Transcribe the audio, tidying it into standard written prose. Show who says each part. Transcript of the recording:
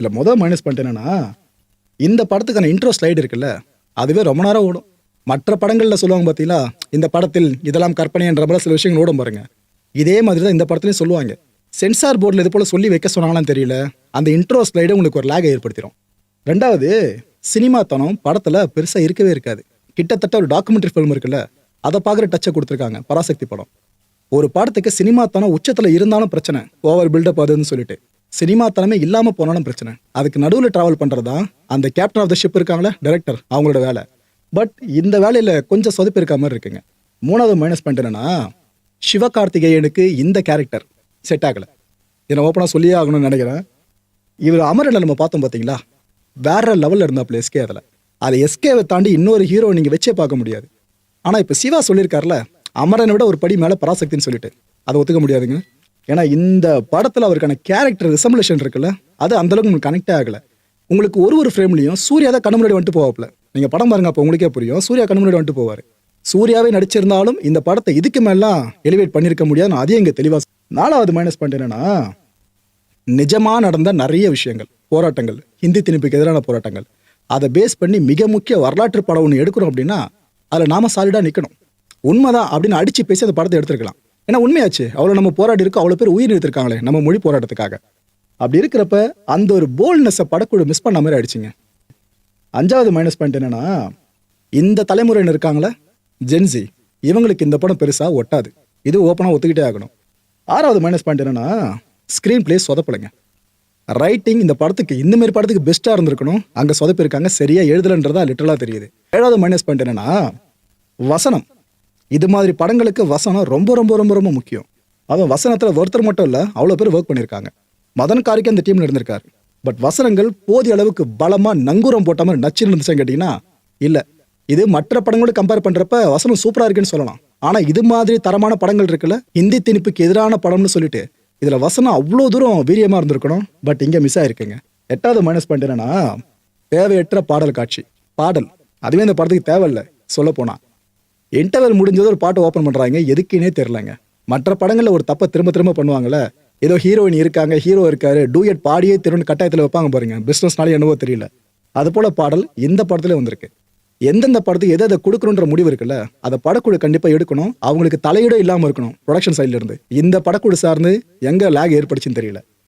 Speaker 1: இல்லை minus point என்னன்னா, இந்த படத்துக்கான இன்ட்ரோ ஸ்லைடு இருக்குல்ல, அதுவே ரொம்ப நேரம் ஓடும். மற்ற படங்களில் சொல்லுவாங்க பார்த்தீங்களா, இந்த படத்தில் இதெல்லாம் கற்பனை என்ற மாதிரி சில விஷயங்கள் ஓடும் பாருங்க. இதே மாதிரி தான் இந்த படத்துலையும் சொல்லுவாங்க. சென்சார் போர்டில் இது போல் சொல்லி வைக்க சொன்னாங்களான்னு தெரியல, அந்த இன்ட்ரோ ஸ்லைடு உங்களுக்கு ஒரு லேகை ஏற்படுத்திடும். ரெண்டாவது, சினிமாத்தனம் படத்தில் பெருசாக இருக்கவே இருக்காது. கிட்டத்தட்ட ஒரு டாக்குமெண்ட்ரி ஃபிலிம் இருக்குல்ல, அதை பார்க்குற டச்சை கொடுத்துருக்காங்க பராசக்தி படம். ஒரு படத்துக்கு சினிமாத்தனம் உச்சத்தில் இருந்தாலும் பிரச்சனை, ஓவர் பில்டப் அதுன்னு சொல்லிட்டு. சினிமாத்தனமே இல்லாமல் போனாலும் பிரச்சனை. அதுக்கு நடுவில் ட்ராவல் பண்ணுறது தான் அந்த கேப்டன் ஆஃப் த ஷிப் இருக்காங்களே டைரக்டர், அவங்களோட வேலை. பட் இந்த வேலையில் கொஞ்சம் சொதப்பு இருக்க மாதிரி இருக்குங்க. மூணாவது மைனஸ் பாயிண்ட் என்னன்னா, சிவகார்த்திகேயனுக்கு இந்த கேரக்டர் செட் ஆகலை. இதை ஓப்பனாக சொல்லியே ஆகணும்னு நினைக்கிறேன். இவர் அமரனில் நம்ம பார்த்தோம் பார்த்தீங்களா, வேற லெவலில் இருந்தாப்புல எஸ்கே. அதை எஸ்கேவை தாண்டி இன்னொரு ஹீரோ நீங்கள் வச்சே பார்க்க முடியாது. ஆனால் இப்போ சிவா சொல்லியிருக்காருல, அமரனை விட ஒரு படி மேலே பராசக்தின்னு சொல்லிட்டு, அதை ஒத்துக்க முடியாதுங்க. ஏன்னா இந்த படத்தில் அவருக்கான கேரக்டர் ரிசம்பலேஷன் இருக்குல்ல, அது அந்தளவுக்கு உங்களுக்கு கனெக்டே ஆகலை. உங்களுக்கு ஒரு ஃப்ரேம்லையும் சூர்யா தான் கண்ணு முன்னாடி வந்துட்டு போவாப்புல. நீங்கள் படம் பாருங்க, அப்போ உங்களுக்கே புரியும். சூர்யா கண்ணு முன்னாடி வந்துட்டு போவார். சூர்யாவே நடிச்சிருந்தாலும் இந்த படத்தை இதுக்கு மேலாம் எலிவேட் பண்ணியிருக்க முடியாது. நான் அதையும் இங்கே தெளிவாக. நாலாவது மைனஸ் பாயிண்ட் என்னன்னா, நிஜமாக நடந்த நிறைய விஷயங்கள், போராட்டங்கள், ஹிந்தி திணிப்புக்கு எதிரான போராட்டங்கள், அதை பேஸ் பண்ணி மிக முக்கிய வரலாற்று படம் ஒன்று எடுக்கிறோம் அப்படின்னா அதில் நாம சாலிடாக நிற்கணும். உண்மைதான் அப்படின்னு அடித்து பேசி அந்த படத்தை எடுத்துருக்கலாம். ஏன்னா உண்மையாச்சு, அவ்வளோ நம்ம போராடி இருக்கோம், அவ்வளோ பேர் உயிர் எடுத்திருக்காங்களே நம்ம மொழி போராட்டத்துக்காக. அப்படி இருக்கிறப்ப அந்த ஒரு போல்ட்னஸை படக்குழு மிஸ் பண்ண மாதிரி ஆயிடுச்சுங்க. அஞ்சாவது மைனஸ் பாயிண்ட் என்னன்னா, இந்த தலைமுறைன்னு இருக்காங்களே ஜென்சி, இவங்களுக்கு இந்த படம் பெருசாக ஒட்டாது. இது ஓப்பனாக ஒத்துக்கிட்டே ஆகணும். ஆறாவது மைனஸ் பாயிண்ட் என்னன்னா, ஸ்க்ரீன் பிளே சொதப்பலைங்க. ரைட்டிங் இந்த படத்துக்கு இந்த மாதிரி படத்துக்கு பெஸ்ட்டாக இருந்திருக்கணும், அங்கே சொதப்பி இருக்காங்க, சரியாக எழுதலைன்றதா லிட்டரலாக தெரியுது. ஏழாவது மைனஸ் பாயிண்ட் என்னன்னா, வசனம். இது மாதிரி படங்களுக்கு வசனம் ரொம்ப ரொம்ப ரொம்ப ரொம்ப முக்கியம். அவன் வசனத்தில் ஒருத்தர் மட்டும் இல்லை, அவ்வளோ பேர் ஒர்க் பண்ணியிருக்காங்க. மதன் காரிக்கு அந்த டீமில் இருந்திருக்காரு. பட் வசனங்கள் போதிய அளவுக்கு பலமாக நங்கூரம் போட்ட மாதிரி நச்சுன்னு இருந்துச்சுன்னு கேட்டிங்கன்னா இல்லை. இது மற்ற படங்களோட கம்பேர் பண்ணுறப்ப வசனம் சூப்பராக இருக்குன்னு சொல்லலாம். ஆனால் இது மாதிரி தரமான படங்கள் இருக்குல்ல, ஹிந்தி திணிப்புக்கு எதிரான படம்னு சொல்லிட்டு இதில் வசனம் அவ்வளோ தூரம் வீரியமாக இருந்திருக்கணும். பட் இங்கே மிஸ் ஆகிருக்குங்க. எட்டாவது மைனஸ் பாயிண்ட் என்னன்னா, தேவையற்ற பாடல் காட்சி. பாடல் அதுவே இந்த படத்துக்கு தேவையில்லை. சொல்ல போனால் இன்டர்வல் முடிஞ்சது ஒரு பாட்டு ஓப்பன் பண்ணுறாங்க, எதுக்குன்னே தெரிலங்க. மற்ற படங்களில் ஒரு தப்பை திரும்ப திரும்ப பண்ணுவாங்கல்ல, ஏதோ ஹீரோயின் இருக்காங்க, ஹீரோ இருக்காரு, டூயட் பாடியே திரும்ப கட்டாயத்தில் வைப்பாங்க பாருங்க, பிஸ்னஸ்னாலே என்னவோ தெரியல. அது போல பாடல் இந்த படத்துல வந்திருக்கு. எந்தெந்த படத்துக்கு எதை கொடுக்கணுன்ற முடிவு இருக்குல்ல, அதை படக்குழு கண்டிப்பாக எடுக்கணும். அவங்களுக்கு தலையீடும் இல்லாமல் இருக்கணும் ப்ரொடக்ஷன் சைட்ல இருந்து. இந்த படக்குழு சார்ந்து எங்க லேக் ஏற்படுச்சுன்னு தெரியல.